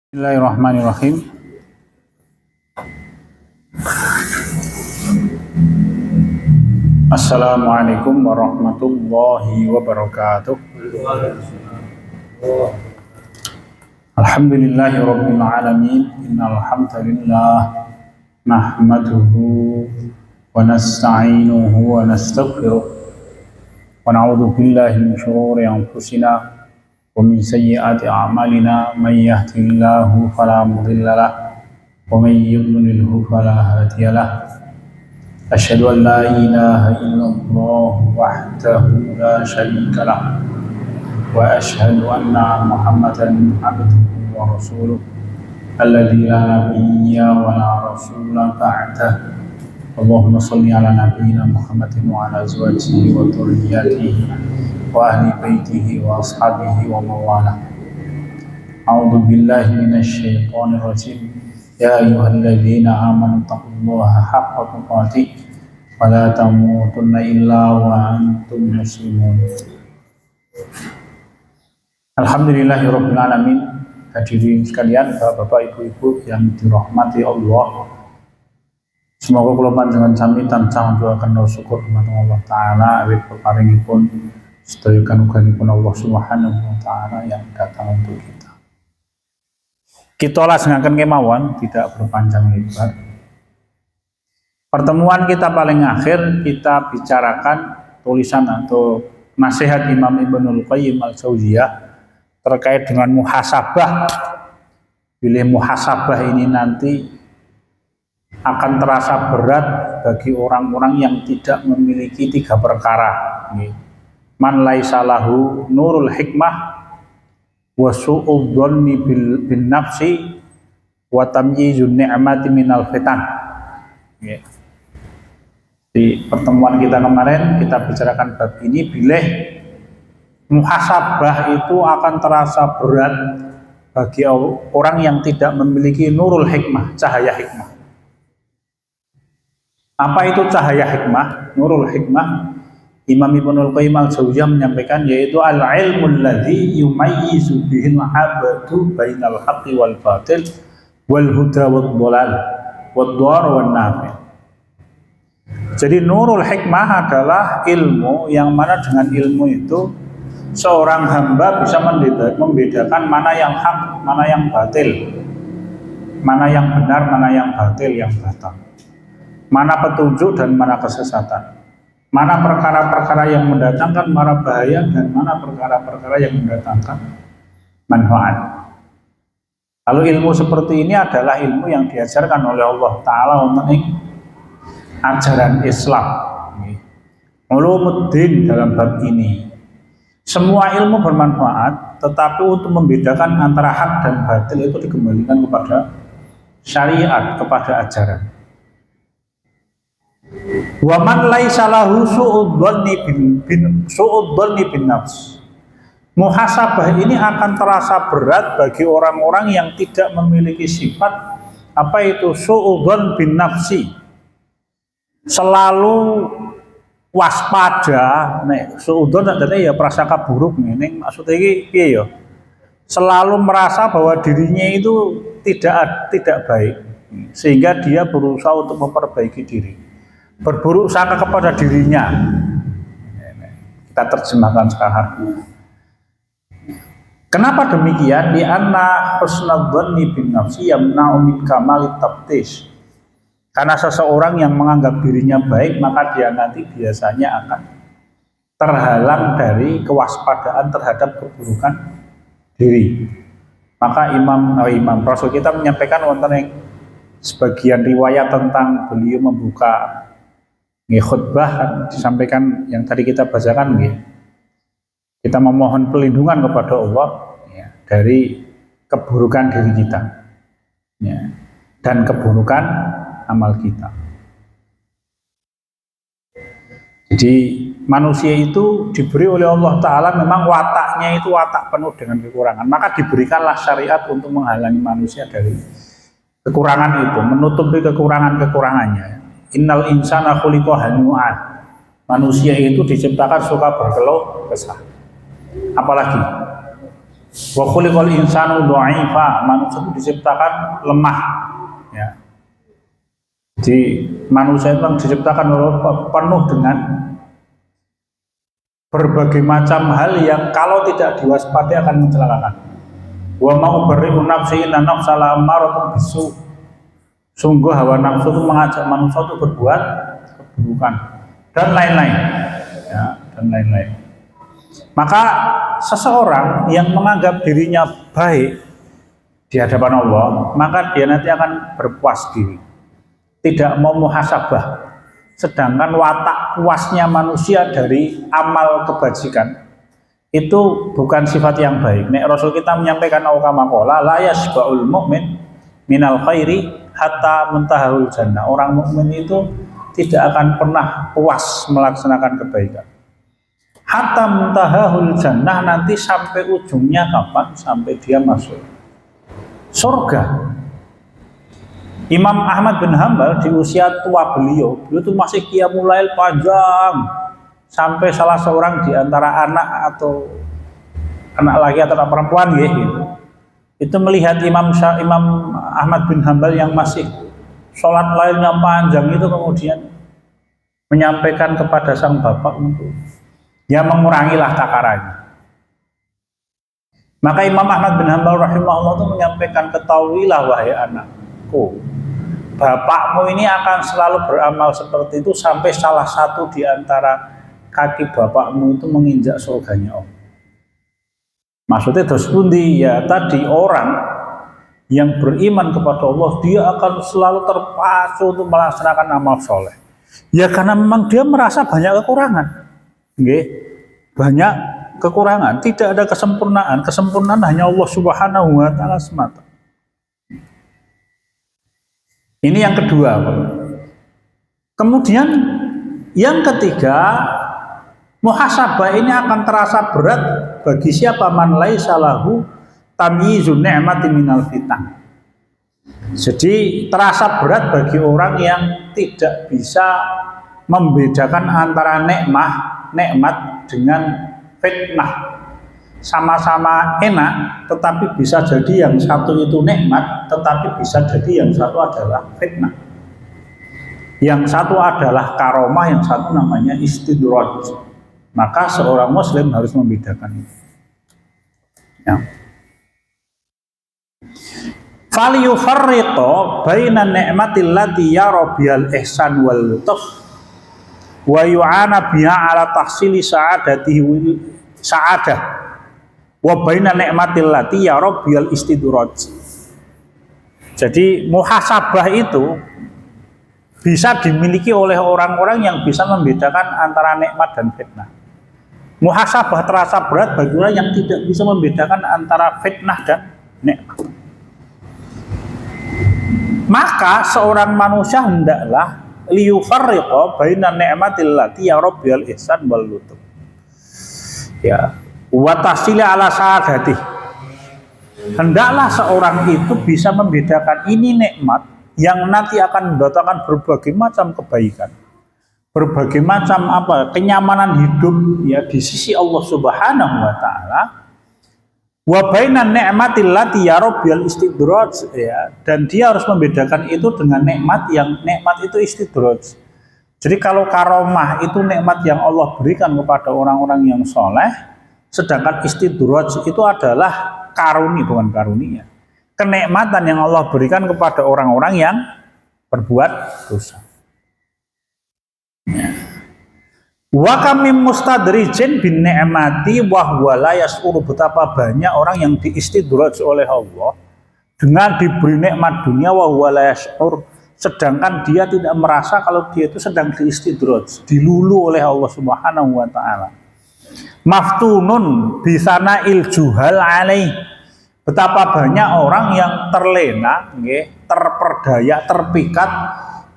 Bismillahirrahmanirrahim. Assalamualaikum warahmatullahi wabarakatuh. Alhamdulillahirabbil alamin. Innal hamdalillah nahmaduhu wa nasta'inuhu wa nastaghfiruh wa na'udzu billahi min shururi anfusina wa min sayyiati a'malina may yahdihillahu fala mudilla lahu wa may yudlilhu fala hadiya lahu. Asyhadu an la ilaha illallah wahdahu la syarika lahu wa asyhadu anna Muhammadan abduhu wa rasuluh alladzi la nabiyya wa la rasula ba'dahu. Allahumma shalli ala nabiyyina Muhammadin wa ala azwajihi wa dhurriyyatihi wa ahli baitihi wa ashabihi wa mawalah. A'udzu billahi minasy syaithanir rajim. Ya ayyuhalladzina amanu taqullaha haqqa tuqatih wa la tamutunna illa wa antum muslimun. Alhamdulillahirabbil alamin. Hadirin sekalian, Bapak-bapak, Ibu-ibu yang dirahmati Allah, semoga kula panjenengan sami tansah nduwakaken syukur dumateng Allah taala awit peparingipun sedaya kanugrahanipun Allah Subhanahu wa taala yang datang untuk kita. Kita lajengaken kemawon, tidak berpanjang lebar. Pertemuan kita paling akhir kita bicarakan tulisan atau nasihat Imam Ibnul Qayyim Al-Jauziyah terkait dengan muhasabah. Bila muhasabah ini nanti akan terasa berat bagi orang-orang yang tidak memiliki tiga perkara. Man laisa lahu nurul hikmah wa su'ud dhanni bin nafsi wa tamyizun ni'mati minal fitan. Di pertemuan kita kemarin kita bicarakan bab ini, bilih muhasabah itu akan terasa berat bagi orang yang tidak memiliki nurul hikmah, cahaya hikmah. Apa itu cahaya hikmah? Nurul hikmah, Imam Ibnul Qayyim Al-Jauziyah menyampaikan, yaitu al-ilmul ladzi yumayyizu bihil 'abdu bainal haqqi wal batil wal huda wad dhalal wad dhar wan nafi'. Jadi nurul hikmah adalah ilmu yang mana dengan ilmu itu seorang hamba bisa membedakan mana yang hak, mana yang batil, mana yang benar, mana yang batil, yang batal, mana petunjuk dan mana kesesatan, mana perkara-perkara yang mendatangkan mara bahaya dan mana perkara-perkara yang mendatangkan manfaat. Lalu ilmu seperti ini adalah ilmu yang diajarkan oleh Allah Ta'ala untuk ajaran Islam. Ulumuddin dalam bab ini. Semua ilmu bermanfaat, tetapi untuk membedakan antara hak dan batil itu dikembalikan kepada syariat, kepada ajaran. Wa man laisa lahu su'ud dhanni bin nafs. Muhasabah ini akan terasa berat bagi orang-orang yang tidak memiliki sifat apa itu su'ud dhann bin nafsi. Selalu waspada, nek suudon artinya ya prasangka buruk nih, maksudnya ini piye ya? Selalu merasa bahwa dirinya itu tidak baik, sehingga dia berusaha untuk memperbaiki diri, berburuk sangka kepada dirinya. Kita terjemahkan sekarang. Kenapa demikian? Di anna husnul dhanni bin nafsi yamna'u min kamalit tabtis. Karena seseorang yang menganggap dirinya baik, maka dia nanti biasanya akan terhalang dari kewaspadaan terhadap keburukan diri. Maka Imam Rasul kita menyampaikan wonten yang sebagian riwayat tentang beliau membuka khutbah, disampaikan yang tadi kita bacakan, kita memohon pelindungan kepada Allah dari keburukan diri kita dan keburukan amal kita. Jadi manusia itu diberi oleh Allah Ta'ala memang wataknya itu watak penuh dengan kekurangan, maka diberikanlah syariat untuk menghalangi manusia dari kekurangan itu, menutupi kekurangan-kekurangannya. Innal insana khuliqa halu'an. Manusia itu diciptakan suka berkeluh kesah. Apalagi Wa khuliqal insanu dha'ifa, manusia itu diciptakan lemah. Ya. Jadi manusia itu diciptakan penuh dengan berbagai macam hal yang kalau tidak diwaspadai akan mencelakakan. Wa ma ubarri'u nafsi inna nafsa la'ammaratun bisu. Sungguh hawa nafsu itu mengajak manusia untuk berbuat keburukan dan lain-lain. Ya, dan lain-lain. Maka seseorang yang menganggap dirinya baik di hadapan Allah, maka dia nanti akan berpuas diri, tidak mau muhasabah. Sedangkan watak puasnya manusia dari amal kebajikan itu bukan sifat yang baik. Nek Rasul kita menyampaikan awkamakola la yasba'ul mu'min minal khairi hatta muntahul jannah. Orang mukmin itu tidak akan pernah puas melaksanakan kebaikan. Hatta muntahul jannah, nanti sampai ujungnya kapan? Sampai dia masuk surga. Imam Ahmad bin Hanbal di usia tua beliau itu masih qiyamul lail panjang, sampai salah seorang di antara anak atau anak laki atau anak perempuan gitu, itu melihat Imam Ahmad bin Hanbal yang masih sholat lailnya panjang itu, kemudian menyampaikan kepada sang bapak untuk ya mengurangilah takarannya. Maka Imam Ahmad bin Hanbal rahimahullah itu menyampaikan, ketahuilah wahai anakku, bapakmu ini akan selalu beramal seperti itu sampai salah satu di antara kaki bapakmu itu menginjak surganya Allah. Maksudnya terus pundi? Ya tadi, orang yang beriman kepada Allah dia akan selalu terpacu untuk melaksanakan amal soleh. Ya karena memang dia merasa banyak kekurangan, banyak kekurangan, tidak ada kesempurnaan. Kesempurnaan hanya Allah Subhanahu wa Ta'ala semata. Ini yang kedua. Kemudian yang ketiga, muhasabah ini akan terasa berat bagi siapa? Man laisa lahu tamyizun ni'mati minal fitan. Jadi terasa berat bagi orang yang tidak bisa membedakan antara nikmat dengan fitnah. Sama-sama enak, tetapi bisa jadi yang satu itu nikmat, tetapi bisa jadi yang satu adalah fitnah. Yang satu adalah karomah, yang satu namanya istidraj. Maka seorang muslim harus membedakan itu. Ya. Falyufarriqu baina ni'matil lati yara bihal ihsan wal lutf wa yu'ana biha ala tahsili sa'adatihi sa'adah wa baina ni'matil lati yara bihal istidraj. Jadi muhasabah itu bisa dimiliki oleh orang-orang yang bisa membedakan antara nikmat dan fitnah. Muhasabah terasa berat bagi orang yang tidak bisa membedakan antara fitnah dan nikmat. Maka seorang manusia hendaklah liyufarriqa baina ni'matil lati yara bihal ihsan wal lutf. Ya, wa tasila ala sa'adati. Hendaklah seorang itu bisa membedakan ini nikmat yang nanti akan mendatangkan berbagai macam kebaikan, berbagai macam kenyamanan hidup ya di sisi Allah Subhanahu wa Ta'ala, wa bainan ni'matil lati yara bihal istidraj, ya, dan dia harus membedakan itu dengan nikmat yang nikmat itu istidraj. Jadi kalau karomah itu nikmat yang Allah berikan kepada orang-orang yang soleh, sedangkan istidraj itu adalah karuni, bukan karunia, kenikmatan yang Allah berikan kepada orang-orang yang berbuat dosa. Wa kamim mustadrijin bin ni'mati wa huwa la yas'uru, betapa banyak orang yang diistidraj oleh Allah dengan diberi nikmat dunia wa huwa la yas'ur, sedangkan dia tidak merasa kalau dia itu sedang diistidraj, dilulu oleh Allah Subhanahu wa Ta'ala. Maftunun bisana iljuhal alaih, betapa banyak orang yang terlena, terperdaya, terpikat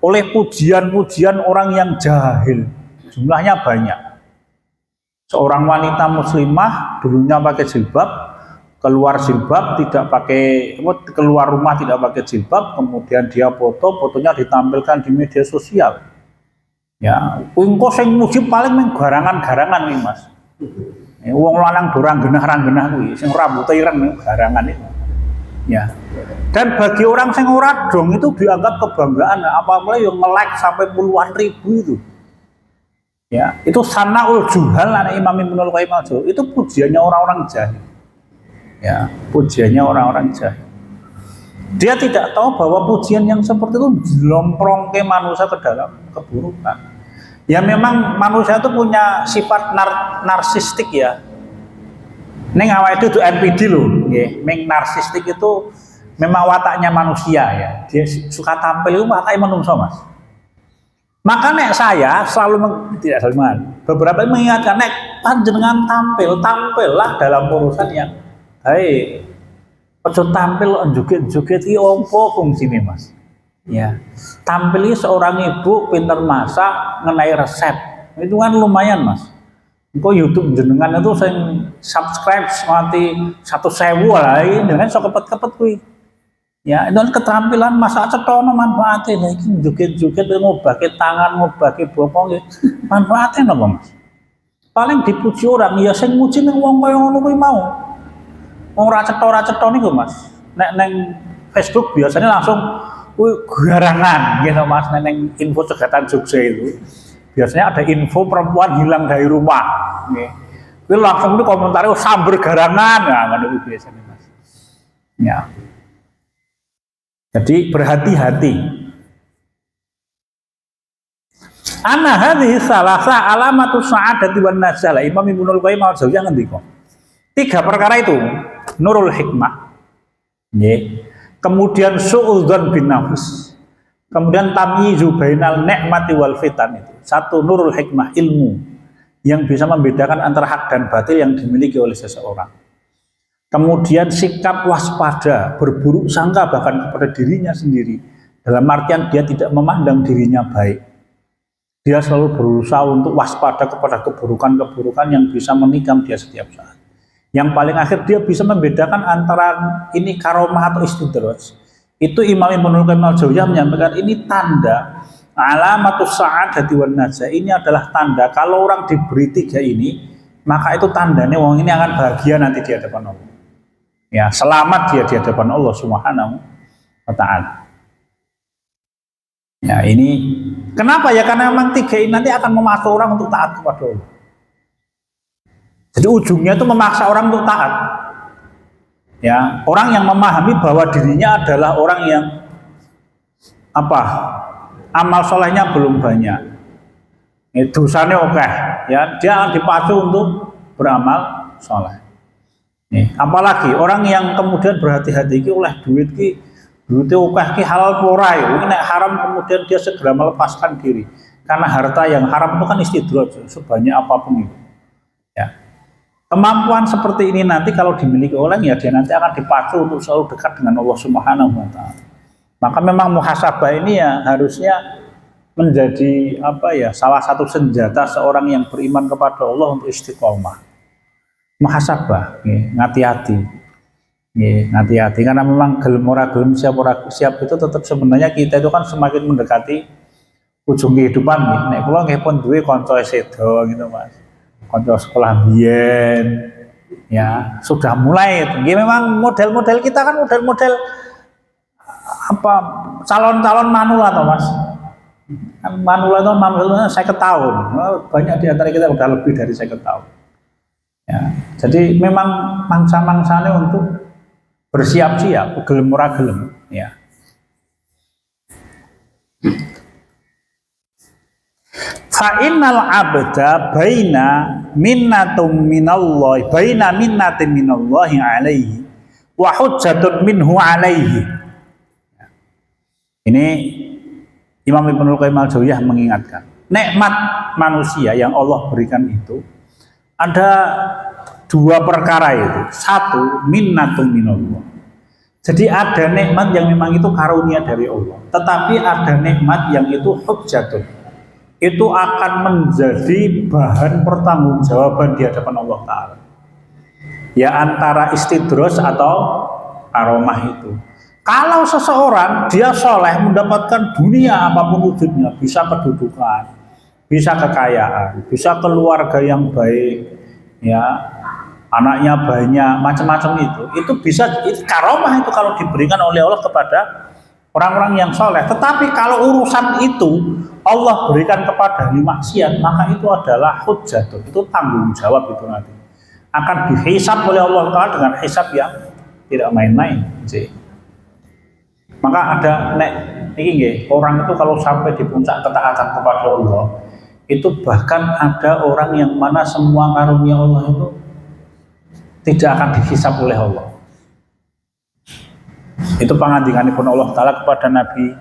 oleh pujian-pujian orang yang jahil. Jumlahnya banyak. Seorang wanita muslimah dulunya pakai jilbab, keluar jilbab tidak pakai, keluar rumah tidak pakai jilbab, kemudian dia fotonya ditampilkan di media sosial. Ya, engko sing muji paling garangan-garangan nih Mas. Wong lanang dorang genah kuwi sing rambute ireng garangan itu. Ya. Dan bagi orang sing ora dong itu dianggap kebanggaan, apalagi yang nge-like sampai puluhan ribu itu. Ya, itu sanaul juhal anak Imam Ibnul Qayyim al-Jauziyah, itu pujiannya orang-orang jahil. Ya, pujiannya orang-orang jahil. Dia tidak tahu bahwa pujian yang seperti itu jelomprongke manusia ke dalam keburukan. Ya memang manusia itu punya sifat narsistik ya. Neng awal itu NPD loh, nggih. Meng narsistik itu memang wataknya manusia ya. Dia suka tampil itu wataknya manusia, Mas. Makanya saya selalu tidak selalu beberapa mengingatkan nek panjenengan tampillah dalam urusan yang baik. Ojo tampil joget-joget iki opo fungsine, Mas? Ya. Tampil seorang ibu pintar masak, ngenai resep. Itu kan lumayan, Mas. Engko YouTube jenengan itu sing subscribe nganti 1.000 lah iki jenengan sok kepet-kepet kuwi. Ya, itu keterampilan masak cetono manfaatnya. Lah iki joget-joget ngobahke tangan, ngobahke bokong manfaatnya napa, Mas? Paling dipuji orang ya sing muji ning wong kaya ngono kuwi mau. Wong ra cetha niku, Mas. Nek neng Facebook biasanya langsung garangan gitu, Mas, neng info cegatan Jogja itu. Biasanya ada info perempuan hilang dari rumah. Itu langsung di komentarnya samber garangan, nah itu biasanya, Mas. Ya. Jadi berhati-hati. Ana hadhihi salasa alamatu sa'adati wan najah. Imam Ibnul Qayyim al-Jauziyah ngendika. 3 perkara itu, nurul hikmah. Kemudian su'udzon bin nafs. Kemudian tamyizu bainal ni'mati wal fitan itu. 1 nurul hikmah, ilmu yang bisa membedakan antara hak dan batil yang dimiliki oleh seseorang. Kemudian sikap waspada, berburuk sangka bahkan kepada dirinya sendiri. Dalam artian dia tidak memandang dirinya baik. Dia selalu berusaha untuk waspada kepada keburukan-keburukan yang bisa menikam dia setiap saat. Yang paling akhir dia bisa membedakan antara ini karomah atau istidraj. Itu Imam Ibnul Qayyim al-Jauziyah menyampaikan ini tanda alamatus sa'adati wan najah. Ini adalah tanda kalau orang diberi 3 ini, maka itu tandanya wong ini akan bahagia nanti di hadapan Allah. Ya, selamat dia di hadapan Allah Subhanahu wa taala. Ya, ini kenapa ya? Karena memang 3 ini nanti akan memaksa orang untuk taat kepada Allah. Jadi ujungnya itu memaksa orang untuk taat. Ya, orang yang memahami bahwa dirinya adalah orang yang amal solehnya belum banyak, dosanya oke, ya dia akan dipacu untuk beramal soleh. Apalagi orang yang kemudian berhati-hati oleh duitnya oke halal pora ya, ini haram kemudian dia segera melepaskan diri karena harta yang haram itu kan istidraj sebanyak apapun itu. Ya. Kemampuan seperti ini nanti kalau dimiliki orang ya dia nanti akan dipacu untuk selalu dekat dengan Allah Subhanahu wa taala. Maka memang muhasabah ini ya harusnya menjadi salah satu senjata seorang yang beriman kepada Allah untuk istiqomah. Muhasabah, ngati-hati. Ngati-hati karena memang gelem ora gelem siap itu tetap sebenarnya kita itu kan semakin mendekati ujung kehidupan nih. Nek kula nggih pun duwe kanca sedo gitu, Mas. Kanca sekolah biyen ya sudah mulai itu. Memang model-model kita kan model-model calon-calon manula toh, Mas. Kan manula itu 50 tahun. Banyak di antara kita udah lebih dari 50 tahun. Ya. Jadi memang mangsa-mangsane untuk bersiap-siap, gelem ora gelem ya. Fa innal abda baina minnatin minallahi alaihi wa hujjatun minhu alaihi. Ini Imam Ibnul Qayyim al-Jauziyah mengingatkan, nikmat manusia yang Allah berikan itu ada 2 perkara itu. 1 minnatun minallah. Jadi ada nikmat yang memang itu karunia dari Allah, tetapi ada nikmat yang itu hujjatun. Itu akan menjadi bahan pertanggungjawaban di hadapan Allah Ta'ala. Ya antara istidraj atau karomah itu. Kalau seseorang dia soleh mendapatkan dunia apapun wujudnya, bisa kedudukan, bisa kekayaan, bisa keluarga yang baik, ya anaknya banyak, macam-macam itu bisa karomah itu kalau diberikan oleh Allah kepada orang-orang yang soleh. Tetapi kalau urusan itu Allah berikan kepada ahli maksiat, maka itu adalah hujjah, itu tanggung jawab, itu nanti akan dihisab oleh Allah Ta'ala dengan hisab yang tidak main-main. Maka ada orang itu kalau sampai di puncak ketaatan kepada Allah, itu bahkan ada orang yang mana semua karunia Allah itu tidak akan dihisab oleh Allah. Itu pengandinganipun Allah Ta'ala kepada Nabi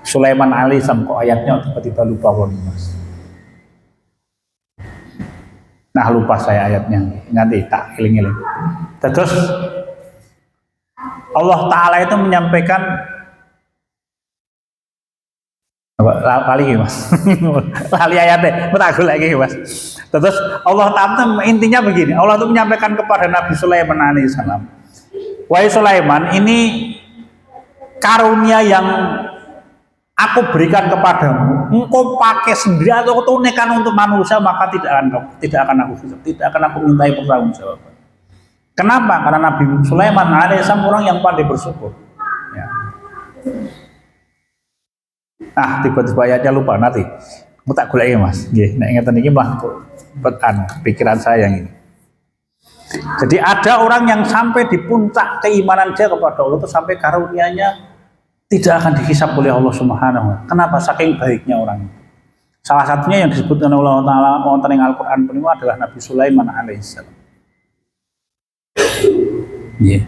Sulaiman alaihissalam, kok ayatnya tiba-tiba lupa Mas. Nah lupa saya ayatnya, nanti tak iling-iling. Terus Allah Ta'ala itu menyampaikan lali Mas. Lali ayatnya, betul lagi Mas. Terus Allah Ta'ala intinya begini, Allah itu menyampaikan kepada Nabi Sulaiman alaihissalam, wahai Sulaiman, ini karunia yang aku berikan kepadamu, engkau pakai sendiri atau tunaikan untuk manusia, maka tidak akan aku mintai pertanggungjawaban. Kenapa? Karena Nabi Sulaiman alaihissalam orang yang pandai bersyukur. Ya. Nah, tiba-tiba ayatnya lupa nanti. Aku tak gulai Mas. Nggih, nek ngeten iki mah pikiran saya yang ini. Jadi ada orang yang sampai di puncak keimanan dia kepada Allah itu sampai karunianya tidak akan dihisab oleh Allah Subhanahu wa Ta'ala. Kenapa? Saking baiknya orang itu. Salah satunya yang disebutkan oleh Allah Ta'ala wonten ing Al-Qur'an punika adalah Nabi Sulaiman alaihissalam. Yeah.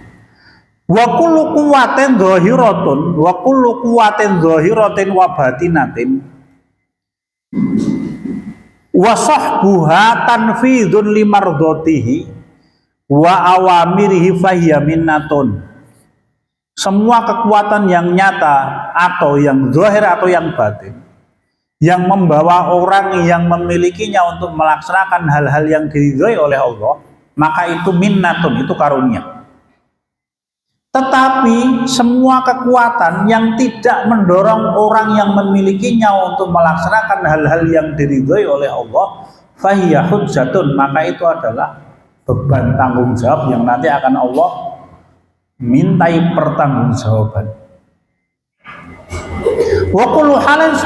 Wa kullu quwwatin dhahiratun wa kullu quwwatin dhahiratin wa batinatin wa sahbuha tanfidun limardatihi wa awamirihi fahiya minnatun. Semua kekuatan yang nyata atau yang zahir atau yang batin yang membawa orang yang memilikinya untuk melaksanakan hal-hal yang diridhoi oleh Allah, maka itu minnatun, itu karunia. Tetapi semua kekuatan yang tidak mendorong orang yang memilikinya untuk melaksanakan hal-hal yang diridhoi oleh Allah, fahiya hujjatun, maka itu adalah beban tanggung jawab yang nanti akan Allah mintai pertanggungjawaban. Wa kullu halin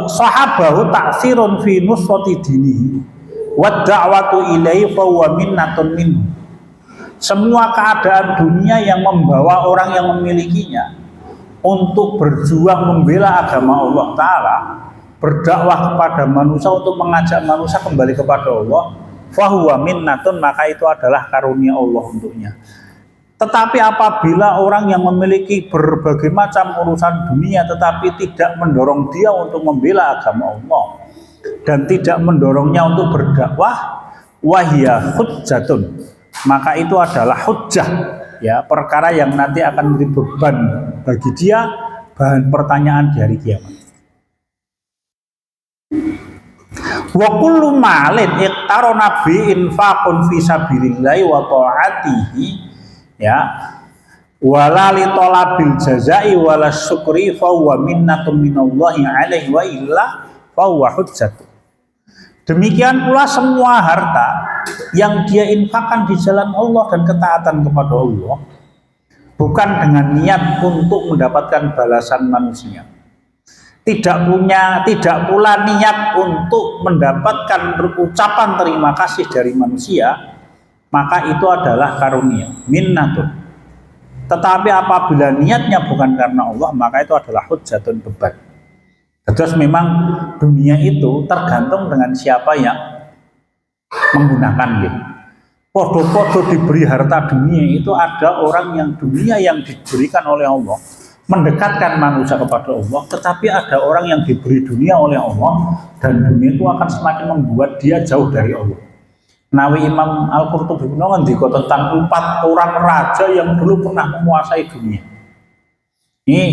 sahabahu ta'sirun fi nusrati dinihi wa da'watu ilaihi fa huwa minnatun minhu. Semua keadaan dunia yang membawa orang yang memilikinya untuk berjuang membela agama Allah Ta'ala, berdakwah kepada manusia untuk mengajak manusia kembali kepada Allah, fahuwa minnatun, maka itu adalah karunia Allah untuknya. Tetapi apabila orang yang memiliki berbagai macam urusan dunia tetapi tidak mendorong dia untuk membela agama Allah dan tidak mendorongnya untuk berdakwah, wahya hujjatun, maka itu adalah hujjah, ya, perkara yang nanti akan menjadi beban bagi dia, bahan pertanyaan di hari kiamat. Wa kullu malin iqtarana bi infaqun fi sabilillahi wa ta'atihi, ya, wala li talabil jazai wala syukri fa huwa minnatun minallahi alaihi wa illa fa huwa hujjatun. Demikian pula semua harta yang dia infakkan di jalan Allah dan ketaatan kepada Allah bukan dengan niat untuk mendapatkan balasan manusia, tidak pula niat untuk mendapatkan ucapan terima kasih dari manusia, maka itu adalah karunia, minnatun. Tetapi apabila niatnya bukan karena Allah, maka itu adalah hujjatun, beban. Terus memang dunia itu tergantung dengan siapa yang menggunakan, gitu. Podo-podo diberi harta dunia itu ada orang yang dunia yang diberikan oleh Allah mendekatkan manusia kepada Allah, tetapi ada orang yang diberi dunia oleh Allah dan dunia itu akan semakin membuat dia jauh dari Allah. Nawi Imam Al-Qurtubi ngendika tentang 4 orang raja yang dulu pernah menguasai dunia. Ini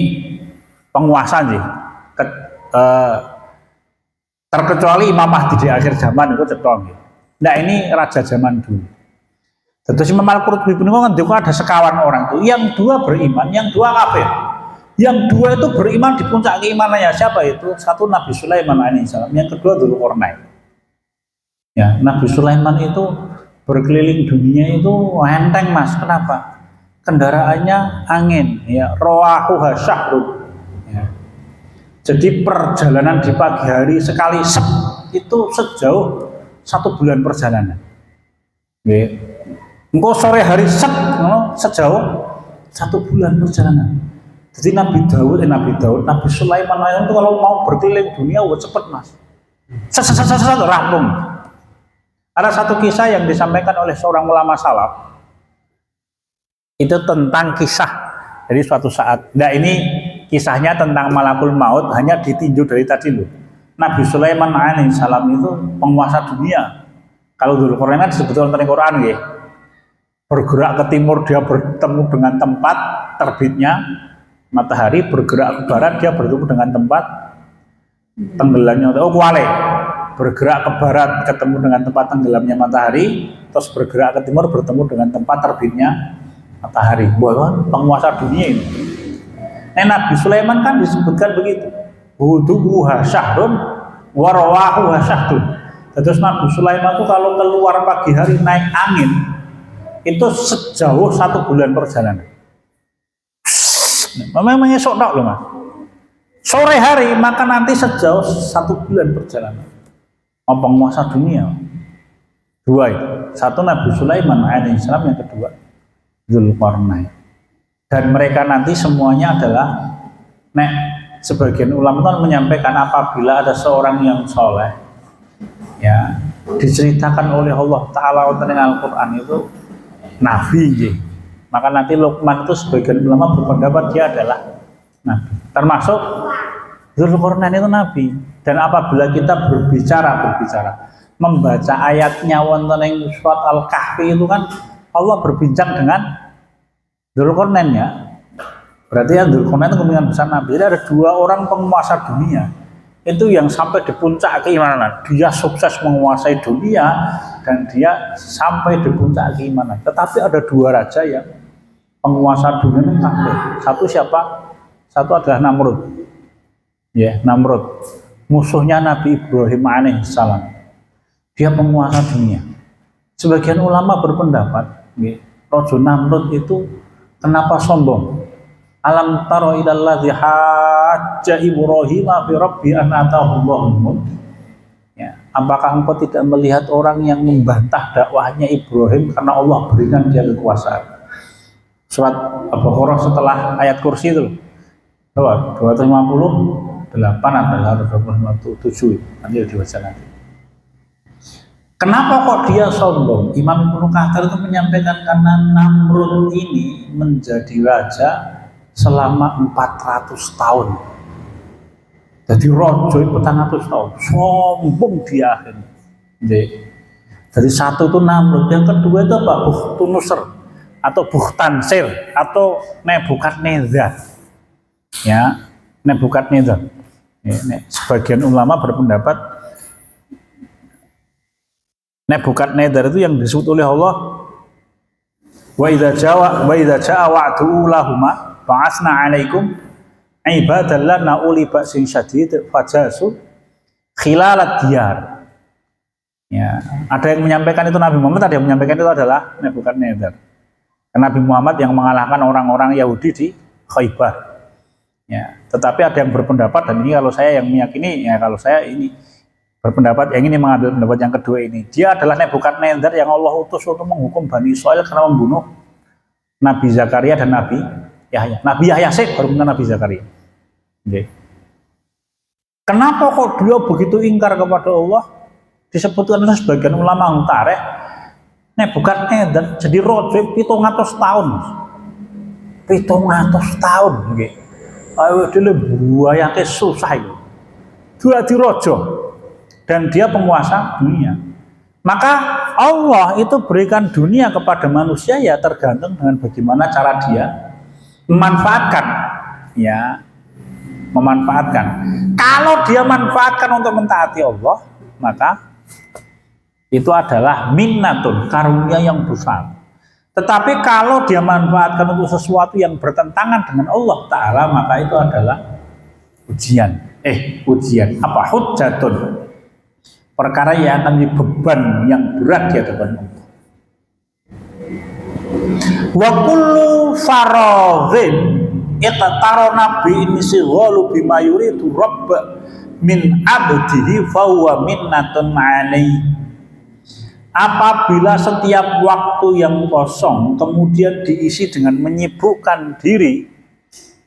penguasa sih. Terkecuali Imam Mahdi di akhir zaman itu cetong. Nah ini raja zaman dulu. Terus Imam Al-Qurtubi ngendika ada sekawan orang itu, yang 2 beriman, yang 2 kafir. Yang 2 itu beriman di puncak keimanannya, siapa itu? Satu Nabi Sulaiman alaihissalam, yang kedua Dzulqarnain. Ya, Nabi Sulaiman itu berkeliling dunia itu enteng Mas. Kenapa? Kendaraannya angin, ya, rawahuha syahrun. Ya. Jadi perjalanan di pagi hari sekali itu sejauh 1 bulan perjalanan. Ya. Engkau sore hari sejauh 1 bulan perjalanan. Jadi Nabi Daud, Nabi Sulaiman itu kalau mau berkeliling dunia, cepet Mas. Rampung. Ada satu kisah yang disampaikan oleh seorang ulama salaf. Itu tentang kisah. Jadi suatu saat, ini kisahnya tentang malakul maut, hanya ditinjau dari tadi loh. Nabi Sulaiman alaihissalam itu penguasa dunia. Kalau Dzulqarnain disebutkan dalam Quran ya. Bergerak ke timur dia bertemu dengan tempat terbitnya matahari, bergerak ke barat dia bertemu dengan tempat tenggelamnya kuale. Bergerak ke barat ketemu dengan tempat tenggelamnya matahari, terus bergerak ke timur bertemu dengan tempat terbitnya matahari. Bahwa penguasa dunia ini. Nabi Sulaiman kan disebutkan begitu. Huduha syahrun wa rawahuha syahrun. Terus Nabi Sulaiman itu kalau keluar pagi hari naik angin itu sejauh 1 bulan perjalanan. Memang esok tak loh Mas. Sore hari maka nanti sejauh 1 bulan perjalanan. Penguasa dunia. 2 itu. 1 Nabi Sulaiman alaihissalam, yang kedua Dzulqarnain. Dan mereka nanti semuanya adalah sebagian ulama kan menyampaikan apabila ada seorang yang soleh, ya, diceritakan oleh Allah Ta'ala dalam Al-Quran itu Nabi, ya. Maka nanti Luqman itu sebagian ulama berpendapat dia adalah Nabi. Termasuk Dzulqarnain itu Nabi. Dan apabila kita berbicara membaca ayatnya wonten ing surat Al-Kahfi itu kan Allah berbincang dengan Dzulqarnain ya. Berarti yang Dzulqarnain itu kemungkinan besar Nabi. Jadi ada 2 orang penguasa dunia itu yang sampai di puncak keimanan. Dia sukses menguasai dunia dan dia sampai di puncak keimanan. Tetapi ada 2 raja yang penguasa dunia ini kafir. Satu siapa? Satu adalah Namrud. Ya, Namrud. Musuhnya Nabi Ibrahim alaihissalam. Dia penguasa dunia. Sebagian ulama berpendapat, Raja Namrud itu kenapa sombong? Alam taro ilal ladzi hajja Ibrahim fi rabbi an atahu Allahul mulk. Ya, apakah engkau tidak melihat orang yang membantah dakwahnya Ibrahim karena Allah berikan dia kekuasaan? Surat Al-Baqarah setelah ayat kursi itu. 258 adalah 257. Nanti dibaca nanti. Kenapa kok dia sombong? Imam Ibnu Katsir itu menyampaikan karena Namrud ini menjadi raja selama 400 tahun. Jadi raja 400 tahun, sombong dia akhirnya. Jadi 1 itu Namrud, yang kedua itu apa? Bukhtunusr atau Bukhtansir atau Nebukadnezar. Ya, Nebukadnezar. Sebagian ulama berpendapat Nebukadnezar itu yang disebut oleh Allah wa idza jaa wa'du lahuma ba'asna 'alaikum ibadan lana uli ba'sin syadid fajasu khilalat diyar. Ya, ada yang menyampaikan itu Nabi Muhammad, ada yang menyampaikan itu adalah Nebukadnezar. Nabi Muhammad yang mengalahkan orang-orang Yahudi di Khaybar. Ya, tetapi ada yang berpendapat, dan ini kalau saya yang meyakini, ya kalau saya ini berpendapat yang ini mengambil pendapat yang kedua ini. Dia adalah Nebukadnezar yang Allah utus untuk menghukum Bani Israil karena membunuh Nabi Zakaria dan Nabi Yahya. Nabi Yahya baru benar Nabi Zakaria. Okay. Kenapa kok dia begitu ingkar kepada Allah? Disebutkan oleh sebagian ulama tarikh, Nebukadnezar jadi raja 700 tahun. 700 tahun nggih. Ayo dhewe buayake susah iki. Dadi raja dan dia penguasa dunia. Maka Allah itu berikan dunia kepada manusia ya tergantung dengan bagaimana cara dia memanfaatkan, ya, memanfaatkan. Kalau dia manfaatkan untuk mentaati Allah, maka itu adalah minnatun, karunia yang besar. Tetapi kalau dia manfaatkan untuk sesuatu yang bertentangan dengan Allah Ta'ala, maka itu adalah ujian. Ujian apa? Hujjatun. perkara yang akan menjadi beban yang berat di hadapan Allah. Wa kullu faradhin iqtarana bi insighalu bima yuridu rabb min abdihi fa huwa minnatun alaihi. Apabila setiap waktu yang kosong kemudian diisi dengan menyibukkan diri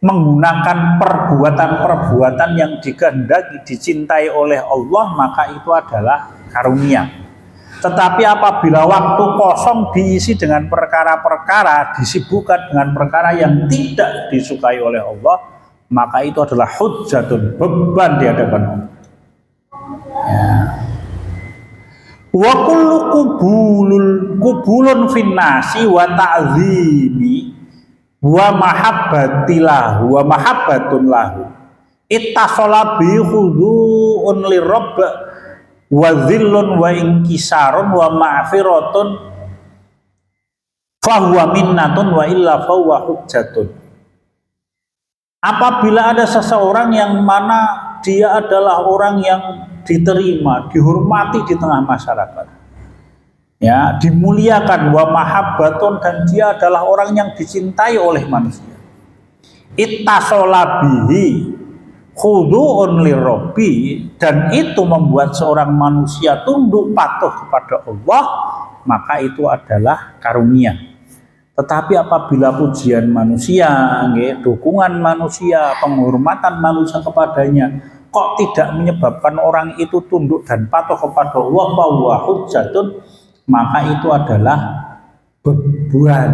menggunakan perbuatan-perbuatan yang dikehendaki dicintai oleh Allah, maka itu adalah karunia. Tetapi apabila waktu kosong diisi dengan perkara-perkara, disibukkan dengan perkara yang tidak disukai oleh Allah, maka itu adalah hujjatun, beban di hadapan Allah. Ya. Wa kullu qubulun finnasi wa ta'zimi wa mahabbatun lahu ittasala bi khudu'un lirabb wa dhillun wa inkisarun wa ma'firatun fahuwa minnatun wa illa fahuwa hujjatun. Apabila ada seseorang yang mana dia adalah orang yang diterima, dihormati di tengah masyarakat, ya, dimuliakan, wa mahabbatun, dan dia adalah orang yang dicintai oleh manusia. Ittasala bihi khudu'un lirabbi, dan itu membuat seorang manusia tunduk patuh kepada Allah, maka itu adalah karunia. Tetapi apabila pujian manusia, dukungan manusia, penghormatan manusia kepadanya kok tidak menyebabkan orang itu tunduk dan patuh kepada Allah, bahwa hujjatun, maka itu adalah beban.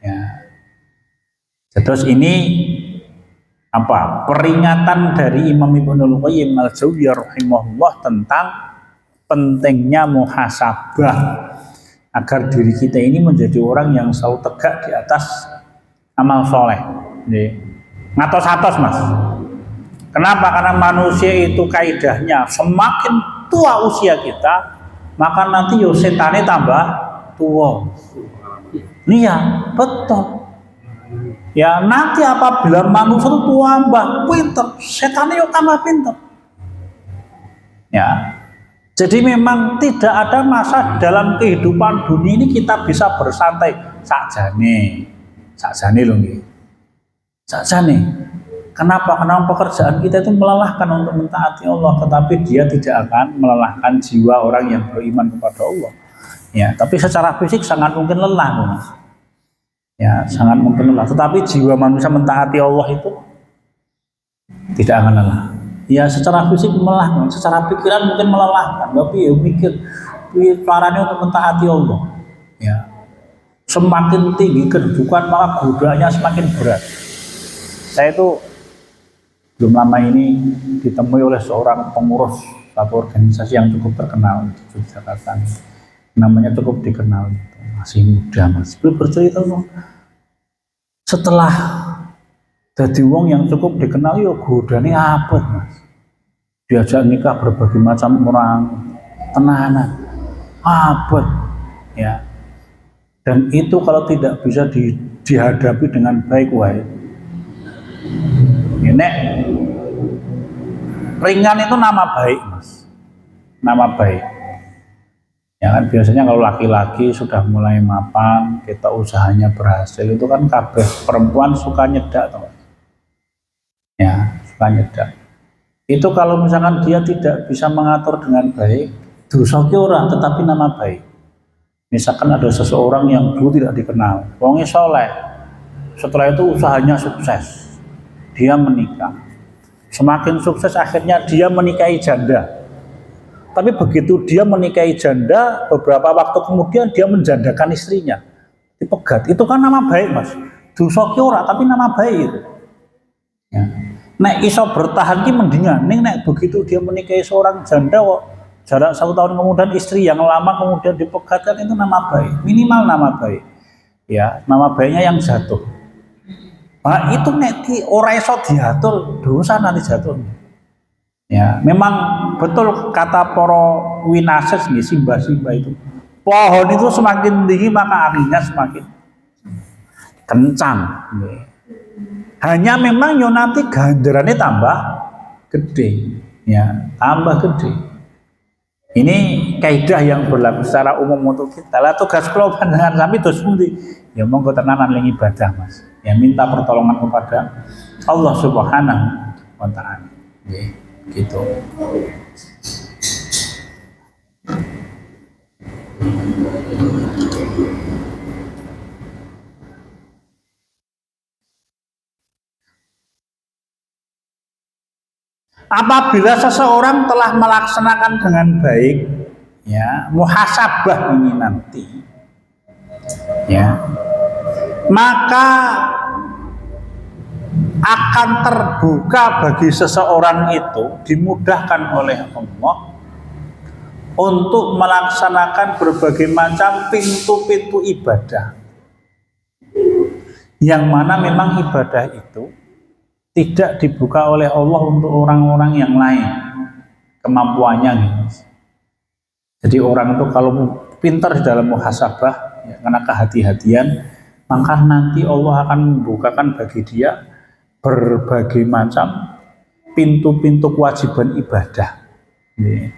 Ya. Terus ini apa? Peringatan dari Imam Ibnul Qayyim al-Jauziyah rahimahullah tentang pentingnya muhasabah, agar diri kita ini menjadi orang yang selalu tegak di atas amal soleh. Ngatos-atos mas. Kenapa? Karena manusia itu kaidahnya semakin tua usia kita, maka nanti yo setane tambah tua. Iya, betul. Ya nanti apabila manusia itu tua tambah pinter, setannya yo tambah pinter. Ya. Jadi memang tidak ada masa dalam kehidupan dunia ini kita bisa bersantai sakjane loh nggih. Sakjane. Kenapa? Karena pekerjaan kita itu melelahkan untuk mentaati Allah, tetapi dia tidak akan melelahkan jiwa orang yang beriman kepada Allah. Ya, tapi secara fisik sangat mungkin lelah, Mas. Ya, sangat mungkin lelah. Tetapi jiwa manusia mentaati Allah itu tidak akan lelah. Ya, secara fisik melelahkan, secara pikiran mungkin melelahkan, tapi ya mikir caranya untuk mentaati Allah. Ya, semakin tinggi kedudukan maka godaannya semakin berat. Saya itu belum lama ini ditemui oleh seorang pengurus satu organisasi yang cukup terkenal di Yogyakarta. Namanya cukup dikenal, masih muda mas. Beliau bercerita setelah jadi wong yang cukup dikenal, yo godane apa mas? Diajak nikah berbagai macam orang, tenanan, abot, ya. Dan itu kalau tidak bisa dihadapi dengan baik, wah. Ini ringan itu nama baik mas, nama baik. Ya kan biasanya kalau laki-laki sudah mulai mapan, kita usahanya berhasil, itu kan kabeh perempuan suka nyedak, toh. Ya, suka nyedak. Itu kalau misalkan dia tidak bisa mengatur dengan baik, dosa ki ora, tetapi nama baik. Misalkan ada seseorang yang dulu tidak dikenal, wongnya soleh, setelah itu usahanya sukses, dia menikah, semakin sukses akhirnya dia menikahi janda. Tapi begitu dia menikahi janda, beberapa waktu kemudian dia menjandakan istrinya, dipegat. Itu kan nama baik mas, dosa ki ora, tapi nama baik itu. Ya. Nek iso bertahan ki mendingan. Nek begitu dia menikahi seorang janda kok jarak 1 tahun kemudian istri yang lama kemudian dipegatkan, itu nama baik, minimal nama baik. Ya, nama baiknya yang jatuh. Nah, itu nek ora iso diatur, dosa nanti jatuh. Ya, memang betul kata para winases nggih, simbah-simbah itu. Pohon itu semakin tinggi maka anginnya semakin kencang. Hanya memang yo nanti ganjarannya tambah gede, ya, tambah gede. Ini kaidah yang berlaku secara umum untuk kita. Lah tugas kula panjenengan sami dos pundi? Ya monggo tenanan ling ibadah, Mas. Ya minta pertolongan kepada Allah Subhanahu wa taala. Nggih, gitu. Apabila seseorang telah melaksanakan dengan baik, ya muhasabah ini nanti, ya maka akan terbuka bagi seseorang itu, dimudahkan oleh Allah untuk melaksanakan berbagai macam pintu-pintu ibadah, yang mana memang ibadah itu tidak dibuka oleh Allah untuk orang-orang yang lain kemampuannya gitu. Jadi orang itu kalau pintar di dalam muhasabah, ya, karena kehati-hatian, maka nanti Allah akan membukakan bagi dia berbagai macam pintu-pintu kewajiban ibadah, ya,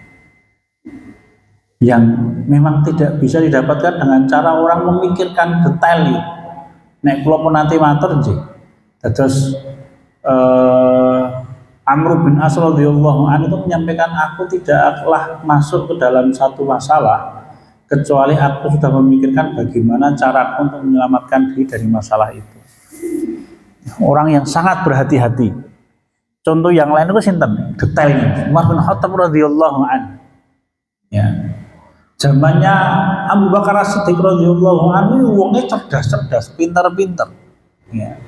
yang memang tidak bisa didapatkan dengan cara orang memikirkan detail. Ya. Nek kula pun nanti matur nggih. Terus Amr bin As radhiyallahu anhu itu menyampaikan, aku tidaklah masuk ke dalam satu masalah kecuali aku sudah memikirkan bagaimana cara untuk menyelamatkan diri dari masalah itu. Orang yang sangat berhati-hati. Contoh yang lain itu sinten? Detailnya. Umar bin Khattab radhiyallahu anhu. Ya. Zamannya Abu Bakar As-Siddiq radhiyallahu anhu wongnya cerdas-cerdas, pintar-pintar. Ya.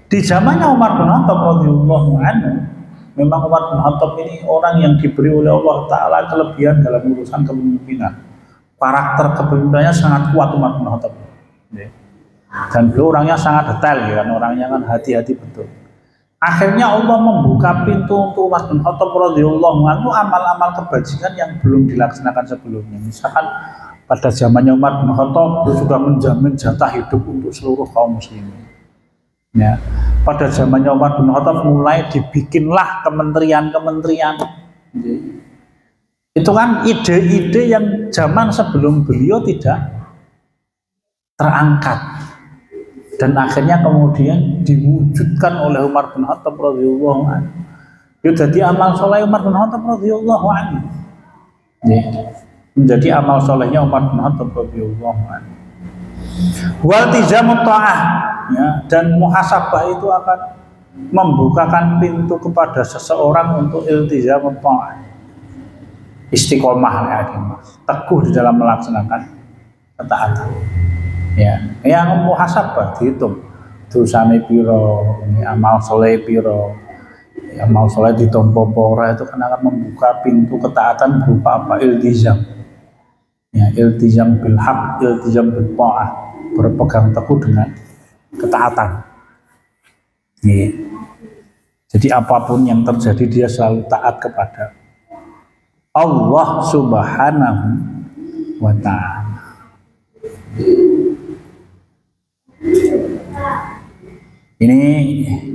Di zamannya Umar bin Khattab radhiyallahu anhu, memang Umar bin Khattab ini orang yang diberi oleh Allah Ta'ala kelebihan dalam urusan kepemimpinan. Karakter kepemimpinannya sangat kuat Umar bin Khattab. Dan beliau orangnya sangat detail, ya kan? Orangnya kan hati-hati betul. Akhirnya Allah membuka pintu untuk Umar bin Khattab radhiyallahu anhu amal-amal kebajikan yang belum dilaksanakan sebelumnya. Misalkan pada zamannya Umar bin Khattab, beliau sudah menjamin jatah hidup untuk seluruh kaum muslimin. Ya, pada zamannya Umar bin Khattab mulai dibikinlah kementerian-kementerian. Itu kan ide-ide yang zaman sebelum beliau tidak terangkat, dan akhirnya kemudian diwujudkan oleh Umar bin Khattab radhiyallahu anhu. Itu jadi amal soleh Umar bin Khattab radhiyallahu anhu. Ya, menjadi amal solehnya Umar bin Khattab radhiyallahu anhu. Waltizamut ta'ah, ya, dan muhasabah itu akan membukakan pintu kepada seseorang untuk iltizamut ta'ah, istiqomah, ya, teguh di dalam melaksanakan ketaatan. Ya, yang muhasabah dihitung dosane piro, amal soleh piro, amal soleh ditompo ora, itu kan akan membuka pintu ketaatan berupa apa? Iltizam. Ya, iltizam bil haq, iltizam bil ta'ah, berpegang teguh dengan ketaatan. Ya. Jadi apapun yang terjadi dia selalu taat kepada Allah Subhanahu wa ta'ala. Ini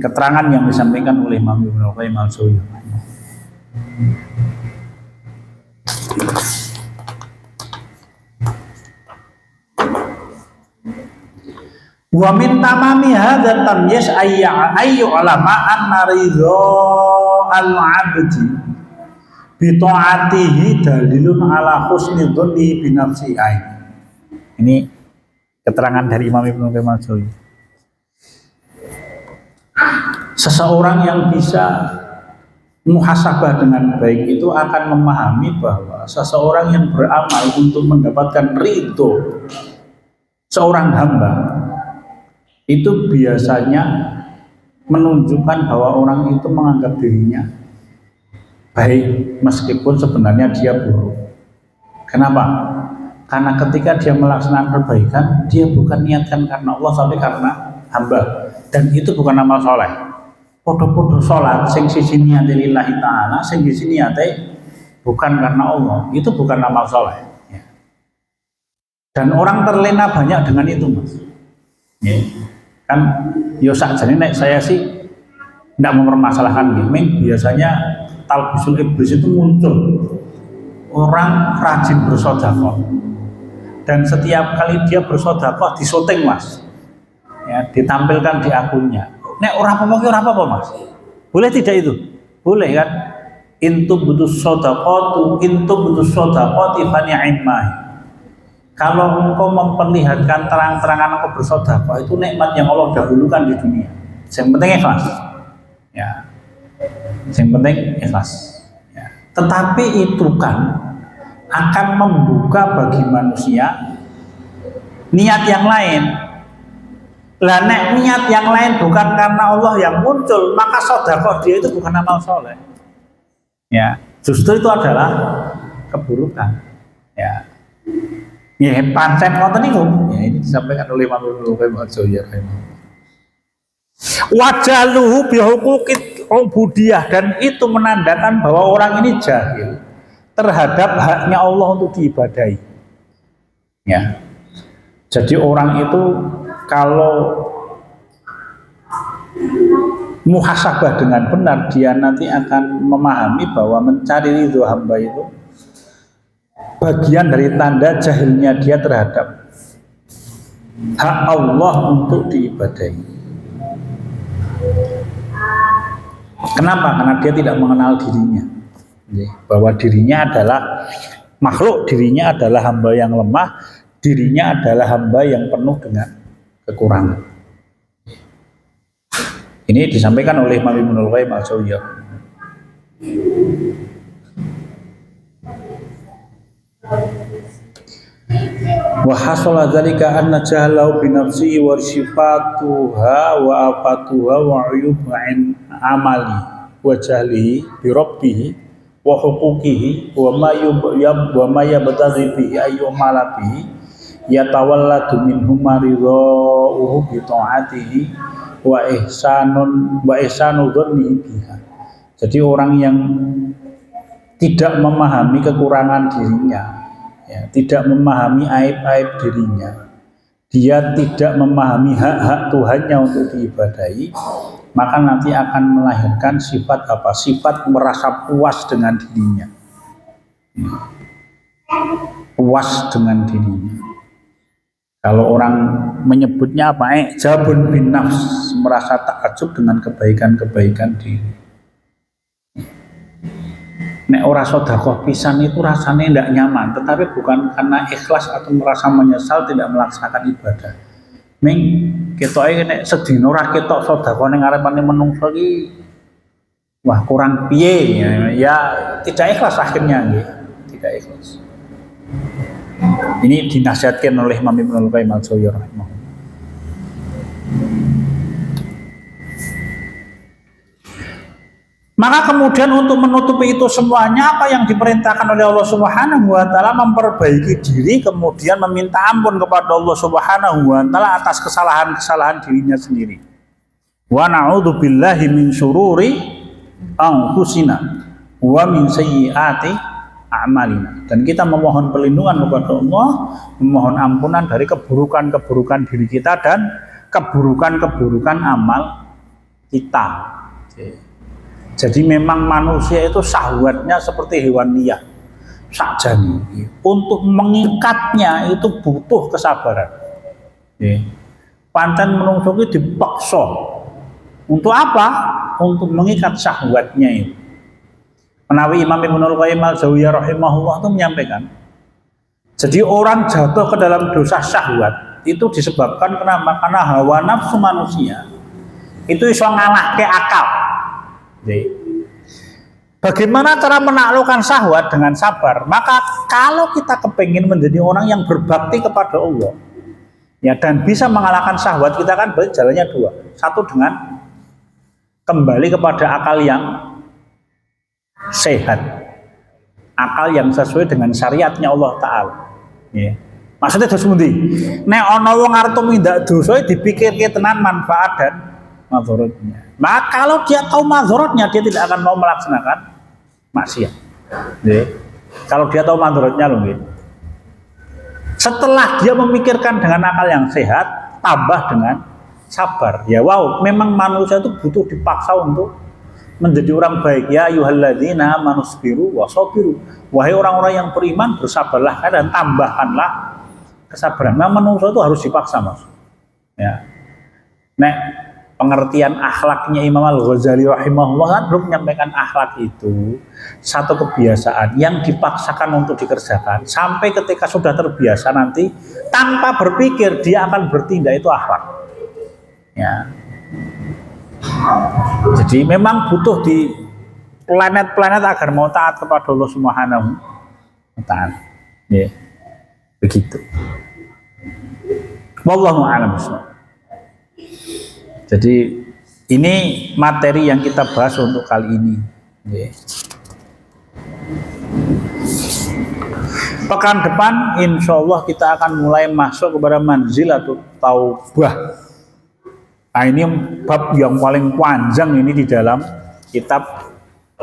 keterangan yang disampaikan oleh Imam Ibnu Qayyim al-Jauziyah. Wa min tamami hadzal tamyiz ayyu ulama anna ridha al-'abdi bi ta'atihi dalilun ala husni dhanni bi nafsihi. Ini keterangan dari Imam Ibnu Qayyim al-Jauziyah. Seseorang yang bisa muhasabah dengan baik itu akan memahami bahwa seseorang yang beramal untuk mendapatkan ridho seorang hamba itu biasanya menunjukkan bahwa orang itu menganggap dirinya baik meskipun sebenarnya dia buruk. Kenapa? Karena ketika dia melaksanakan kebaikan, dia bukan niatkan karena Allah tapi karena hamba, dan itu bukan amal soleh. Podo-podo sholat sing sisi niate lillahi ta'ala, sing sisi niate bukan karena Allah, itu bukan amal soleh. Dan orang terlena banyak dengan itu, Mas. Ya. Kan yo sakjane nek saya sih tidak mempermasalahkan gaming, biasanya talbisul iblis itu muncul orang rajin bersedekah dan setiap kali dia bersedekah disyuting Mas, ya, ditampilkan di akunnya. Nek orang apa Mas? Boleh tidak itu? Boleh kan? Intu butuh sodakoti fani'imah. Kalau engkau memperlihatkan terang-terangan engkau bersedekah, itu nikmat yang Allah dahulukan di dunia. Yang penting ikhlas, ya. Yang penting ikhlas. Ya. Tetapi itu kan akan membuka bagi manusia niat yang lain. Lah nek niat yang lain bukan karena Allah yang muncul, maka sedekah dia itu bukan amal soleh. Ya, justru itu adalah keburukan. Ya, ya pancen ngoten niku. Ya, ini disampaikan oleh Imam Ibnu Qayyim. Wajaluhu bihuquqit ubudiyah, dan itu menandakan bahwa orang ini jahil terhadap haknya Allah untuk diibadahi. Ya. Jadi orang itu kalau muhasabah dengan benar, dia nanti akan memahami bahwa mencari ridho hamba itu bagian dari tanda jahilnya dia terhadap hak Allah untuk diibadahi. Kenapa? Karena dia tidak mengenal dirinya, bahwa dirinya adalah makhluk, dirinya adalah hamba yang lemah, dirinya adalah hamba yang penuh dengan kekurangan. Ini disampaikan oleh Imam Ibnu Qayyim al-Jauziyah. Wa hasala dzalika anna jahlahu bi nafsihi wa sifatuha wa afatuha wa uyubain amali wa jahlihi bi rabbih wa huquqihi wa ma yabtaghi bihi ayyumala bihi yatawalladu minhum ridha'uhu bi ta'atihi wa ihsanu dhannihi biha. Jadi orang yang tidak memahami kekurangan dirinya, ya, tidak memahami aib-aib dirinya, dia tidak memahami hak-hak Tuhannya untuk diibadahi, maka nanti akan melahirkan sifat apa? Sifat merasa puas dengan dirinya, puas dengan dirinya. Kalau orang menyebutnya apa? Jabun bin nafs, merasa takjub dengan kebaikan-kebaikan diri. Nek ora sedekah pisan itu rasanya tidak nyaman, tetapi bukan karena ikhlas atau merasa menyesal tidak melaksanakan ibadah. Ming ketoke nek sedina ora ketok sedekah ning ngarepane menungso iki wah kurang piye ya, tidak ikhlas akhirnya nggih, tidak ikhlas. Ini dinasihatkan oleh Imam Ibnu Qayyim al-Jauziyah rahimahullah. Maka kemudian untuk menutupi itu semuanya, apa yang diperintahkan oleh Allah Subhanahu wa taala, memperbaiki diri, kemudian meminta ampun kepada Allah Subhanahu wa taala atas kesalahan-kesalahan dirinya sendiri. Wa na'udzubillahi min syururi anfusina wa min sayyiati a'malina. Dan kita memohon perlindungan kepada Allah, memohon ampunan dari keburukan-keburukan diri kita dan keburukan-keburukan amal kita. Jadi memang manusia itu syahwatnya seperti hewan liar sakjane. Untuk mengikatnya itu butuh kesabaran. Pancen menungso iki dipaksa. Untuk apa? Untuk mengikat syahwatnya itu. Menawi Imam Ibnu Qayyim al-Jauziyah rahimahullah itu menyampaikan, jadi orang jatuh ke dalam dosa syahwat itu disebabkan kenapa? Karena hawa nafsu manusia itu iso ngalahke akal. Bagaimana cara menaklukkan syahwat? Dengan sabar. Maka kalau kita kepingin menjadi orang yang berbakti kepada Allah, ya, dan bisa mengalahkan syahwat, kita kan jalannya dua. Satu dengan kembali kepada akal yang sehat, akal yang sesuai dengan syariatnya Allah Ta'ala. Ya. Maksudnya terus mundi, nek ana wong arep tumindak dosa dipikirke tenan manfaat dan madharatnya. Maka kalau dia tahu madharatnya, dia tidak akan mau melaksanakan maksiat. Kalau dia tahu madharatnya loh, gitu. Setelah dia memikirkan dengan akal yang sehat, tambah dengan sabar. Ya wow, memang manusia itu butuh dipaksa untuk menjadi orang baik. Ya ayyuhalladzina manusbiru wasabiru. Wahai orang-orang yang beriman, bersabarlah dan tambahkanlah kesabaran. Memang manusia itu harus dipaksa, Mas. Ya. Nek pengertian akhlaknya Imam Al-Ghazali rahimahullah kan belum menyampaikan akhlak itu satu kebiasaan yang dipaksakan untuk dikerjakan sampai ketika sudah terbiasa nanti tanpa berpikir dia akan bertindak, itu akhlak. Ya. Jadi memang butuh di planet-planet agar mau taat kepada Allah Subhanahu wa taala. Ya. Begitu. Wallahu a'lam bishawab. Jadi ini materi yang kita bahas untuk kali ini. Pekan depan insya Allah kita akan mulai masuk kepada manzilatut taubah. Nah ini bab yang paling panjang ini di dalam kitab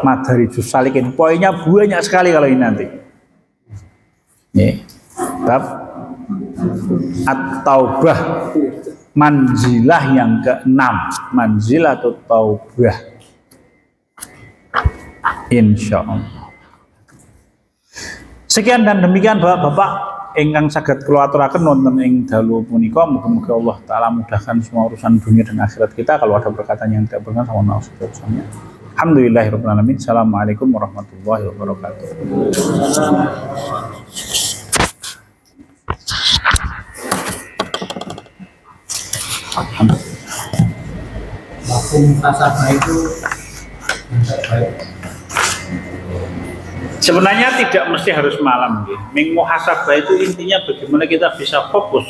Madarijus Salikin. Poinnya banyak sekali kalau ini nanti. Bab at-taubah. Manzilah yang ke-6, manzilatut taubah. Insyaallah. Sekian dan demikian Bapak-bapak ingkang saged kula aturaken wonten ing dalu punika, muga-muga Allah taala mudahkan semua urusan dunia dan akhirat kita. Kalau ada perkataan yang tidak berkenan sama Allah subhanahu. Alhamdulillahirabbil alamin. Assalamualaikum warahmatullahi wabarakatuh. Muhasabah itu sebenarnya tidak mesti harus malam. Muhasabah itu intinya bagaimana kita bisa fokus.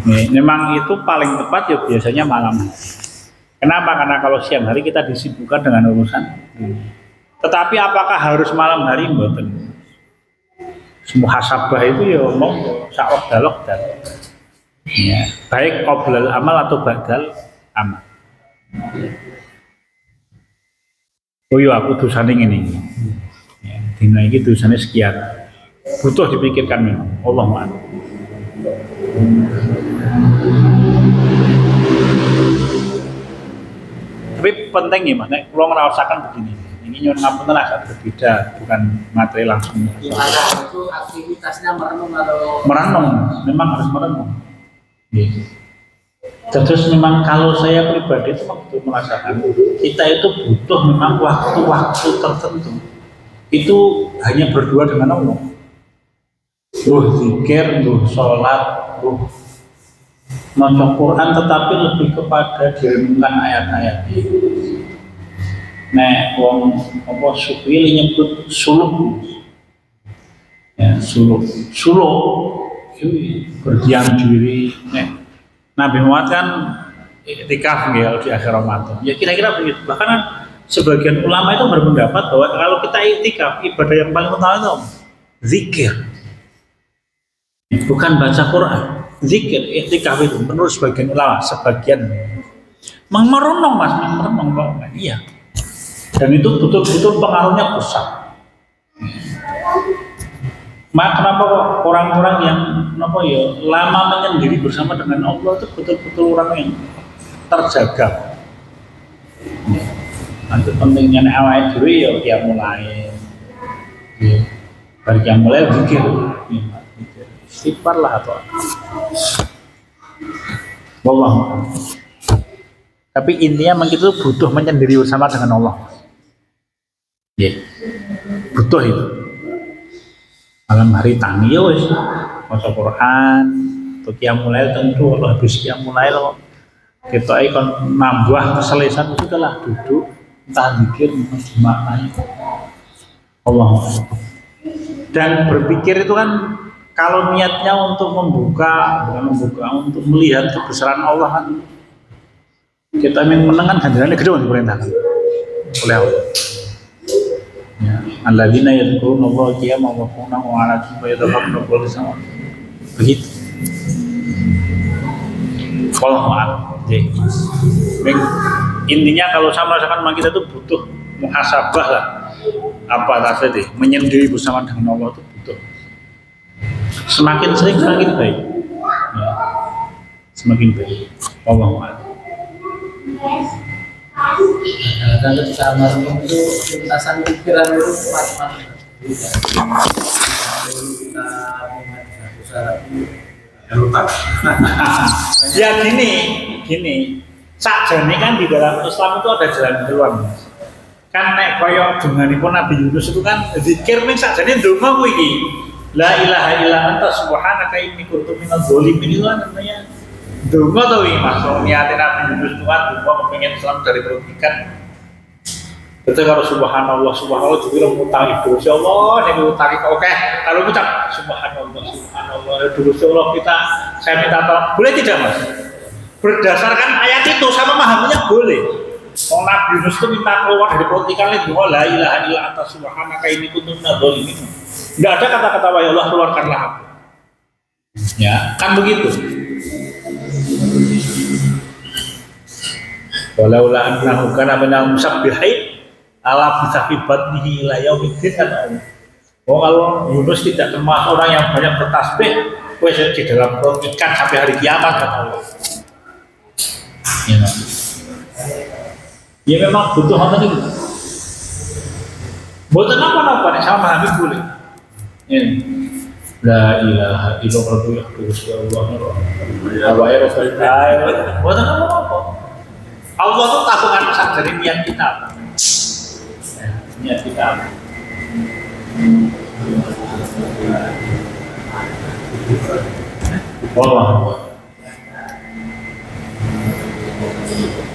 Memang itu paling tepat ya biasanya malam. Kenapa? Karena kalau siang hari kita disibukkan dengan urusan. Tetapi apakah harus malam hari? Mboten. Muhasabah itu ya mau sak wekdal-wekdal. Ya, baik qoblal amal atau ba'dal amal. Oh iya, aku dosane ini. Ya, dina iki dosane sekian. Butuh dipikirkan memang. Allah ma'an. Tapi penting ya Mas, nek kula ngrasaken begini. Ini nyuwun ngapunten agak berbeda, bukan materi langsung. gimana itu aktivitasnya merenung atau Merenung, memang harus merenung. Terus memang kalau saya pribadi itu waktu merasakan kita itu butuh memang waktu-waktu tertentu itu hanya berdua dengan Allah. Zikir, sholat, maca Quran, tetapi lebih kepada direnungkan ayat-ayat. Nek wong apa Sufili nyebut suluk, ya suluk berdiam diri. Nabi Muhammad kan iktikaf di akhir Ramadan. Ya kira-kira begitu. Bahkan sebagian ulama itu berpendapat bahwa kalau kita iktikaf, ibadah yang paling utama itu zikir. Bukan baca Quran. Zikir, iktikaf itu menurut sebagian ulama, sebagian merenung Mas, merenung Pak. Iya. Dan itu betul-betul pengaruhnya besar. Kenapa kok orang-orang yang lama menyendiri bersama dengan Allah itu betul-betul orang yang terjaga. Nanti pentingnya awal dulu ya dia mulai, bagi yang mulai zikir, istighfar lah atau wallah. Tapi intinya memang itu butuh menyendiri bersama dengan Allah. Butuh itu. Malam hari tangi ya wis maca Quran, atau qiyamul lail tentu kalau habis qiyamul lail kita ikon nambah keselesan itu adalah duduk entah zikir maknanya Allah. Dan berpikir itu kan kalau niatnya untuk untuk melihat kebesaran Allah kan kita ingin menengan ganjarannya gede untuk perintahkan oleh Allah. Ya, alladzina yadhkuruna Allaha qiyaman wa qu'udan wa 'ala junubihim yatafakkaruna fil samawati. Begitu. Wallahu a'lam. Intinya kalau saya merasakan memang kita itu butuh muhasabah lah. Apa tadi? Menyendiri bersama dengan Allah itu butuh. Semakin sering semakin baik. Ya. Semakin baik. Wallahu a'lam. Kadang ketika merenung itu lintasan pikiran itu cepat-cepat. Lalu kita menghadapi satu syarat Lupa. Ya gini. Sakjane kan di dalam Islam itu ada jalan keluar. Kan nek koyo dunganipun Nabi Yunus itu kan zikir ning sakjane ndonga kuwi iki. La ilaha illa anta subhanaka inni kuntu minadz dzalimin itu kan namanya ndonga to iki maksud niate Nabi Yunus itu kan ndonga kepengin selamat dari perutikan. Betul kalau subhanallah juga mutangi dosa Allah nek mutangi oke kalau ucap subhanallah dosa Allah kita saya minta tolong boleh tidak Mas? Berdasarkan ayat itu sama memahaminya boleh. Kalau Nabi Yunus itu minta keluar dari perutikan itu la ilaha illa anta subhanaka inni kuntu minadz dzalimin. Enggak ada kata-kata wa ya Allah keluarkanlah aku. Ya, kan begitu. Walaula annahu kana minal musabbihin ala bisafi batnihi ila yaumiddin kata Allah. Oh kalau Yunus tidak termasuk orang yang banyak bertasbih, wes di dalam perut ikan sampai hari kiamat kata Allah. Ya memang butuh hal itu. Bukan apa-apa nih sama Habib boleh. La ilaha illallah ya Rasulullah. Ya Rasulullah. Bukan apa-apa. Allah tuh tabungan besar dari niat kita. Niat kita. Allah.